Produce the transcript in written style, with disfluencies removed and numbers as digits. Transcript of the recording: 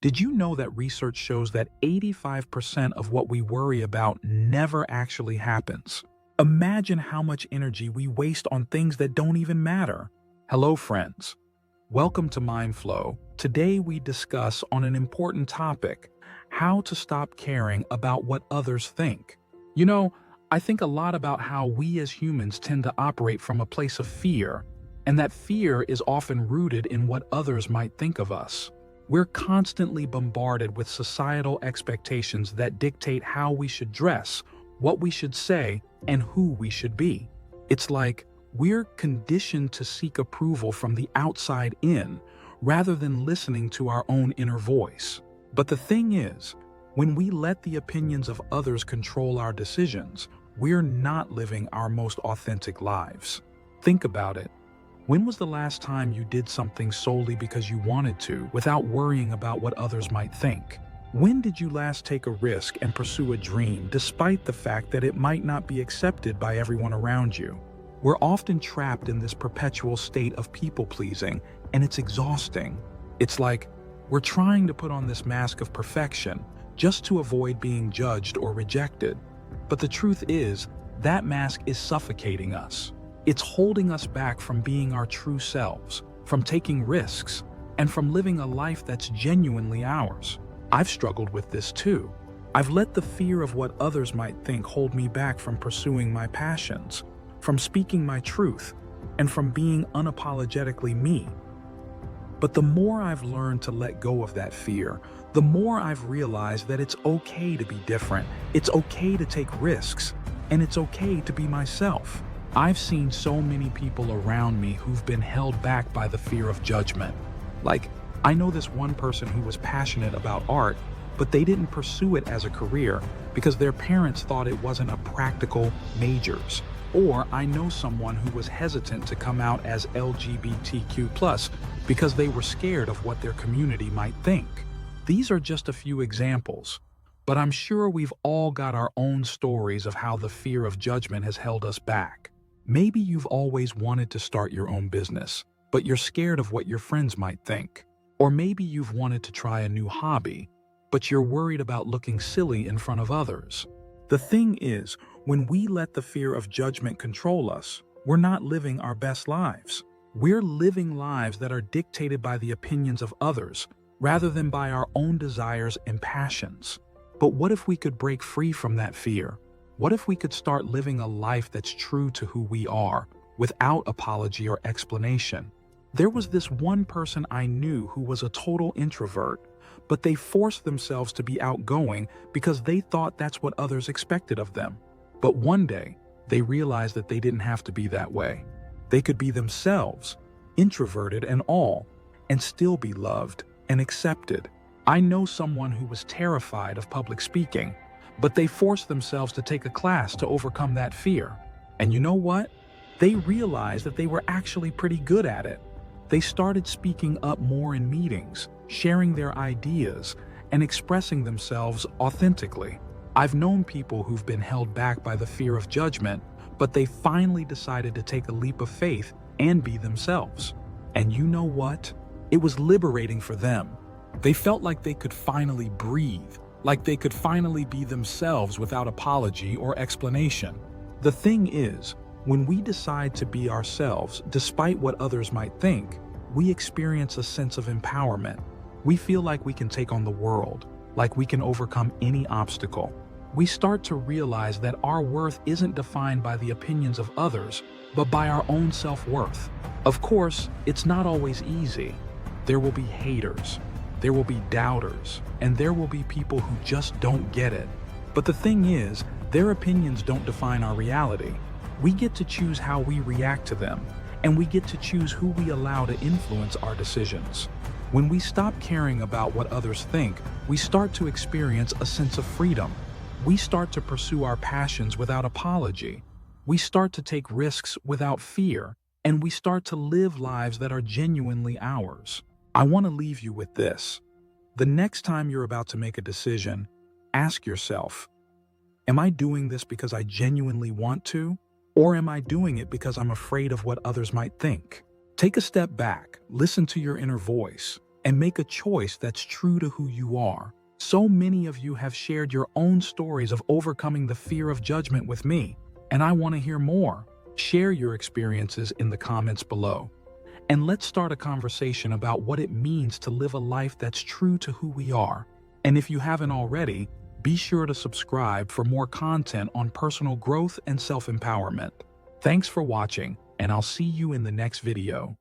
Did you know that research shows that 85% of what we worry about never actually happens? Imagine how much energy we waste on things that don't even matter. Hello, friends. Welcome to Mindflow. Today we discuss on an important topic, how to stop caring about what others think. I think a lot about how we as humans tend to operate from a place of fear, and that fear is often rooted in what others might think of us. We're constantly bombarded with societal expectations that dictate how we should dress, what we should say, and who we should be. It's like we're conditioned to seek approval from the outside in, rather than listening to our own inner voice. But the thing is, when we let the opinions of others control our decisions, we're not living our most authentic lives. Think about it. When was the last time you did something solely because you wanted to, without worrying about what others might think? When did you last take a risk and pursue a dream despite the fact that it might not be accepted by everyone around you? We're often trapped in this perpetual state of people-pleasing, and it's exhausting. It's like we're trying to put on this mask of perfection just to avoid being judged or rejected. But the truth is, that mask is suffocating us. It's holding us back from being our true selves, from taking risks, and from living a life that's genuinely ours. I've struggled with this too. I've let the fear of what others might think hold me back from pursuing my passions, from speaking my truth, and from being unapologetically me. But the more I've learned to let go of that fear, the more I've realized that it's okay to be different, it's okay to take risks, and it's okay to be myself. I've seen so many people around me who've been held back by the fear of judgment. Like, I know this one person who was passionate about art, but they didn't pursue it as a career because their parents thought it wasn't a practical majors. Or I know someone who was hesitant to come out as LGBTQ+ because they were scared of what their community might think. These are just a few examples, but I'm sure we've all got our own stories of how the fear of judgment has held us back. Maybe you've always wanted to start your own business, but you're scared of what your friends might think. Or maybe you've wanted to try a new hobby, but you're worried about looking silly in front of others. The thing is, when we let the fear of judgment control us, we're not living our best lives. We're living lives that are dictated by the opinions of others, rather than by our own desires and passions. But what if we could break free from that fear? What if we could start living a life that's true to who we are, without apology or explanation? There was this one person I knew who was a total introvert, but they forced themselves to be outgoing because they thought that's what others expected of them. But one day, they realized that they didn't have to be that way. They could be themselves, introverted and all, and still be loved and accepted. I know someone who was terrified of public speaking, but they forced themselves to take a class to overcome that fear. And you know what? They realized that they were actually pretty good at it. They started speaking up more in meetings, sharing their ideas, and expressing themselves authentically. I've known people who've been held back by the fear of judgment, but they finally decided to take a leap of faith and be themselves. And you know what? It was liberating for them. They felt like they could finally breathe, like they could finally be themselves without apology or explanation. The thing is, when we decide to be ourselves, despite what others might think, we experience a sense of empowerment. We feel like we can take on the world, like we can overcome any obstacle. We start to realize that our worth isn't defined by the opinions of others, but by our own self-worth. Of course, it's not always easy. There will be haters, there will be doubters, and there will be people who just don't get it. But the thing is, their opinions don't define our reality. We get to choose how we react to them, and we get to choose who we allow to influence our decisions. When we stop caring about what others think, we start to experience a sense of freedom. We start to pursue our passions without apology. We start to take risks without fear, and we start to live lives that are genuinely ours. I want to leave you with this. The next time you're about to make a decision, ask yourself, am I doing this because I genuinely want to? Or am I doing it because I'm afraid of what others might think? Take a step back, listen to your inner voice, and make a choice that's true to who you are. So many of you have shared your own stories of overcoming the fear of judgment with me, and I want to hear more. Share your experiences in the comments below. And let's start a conversation about what it means to live a life that's true to who we are. And if you haven't already, be sure to subscribe for more content on personal growth and self-empowerment. Thanks for watching, and I'll see you in the next video.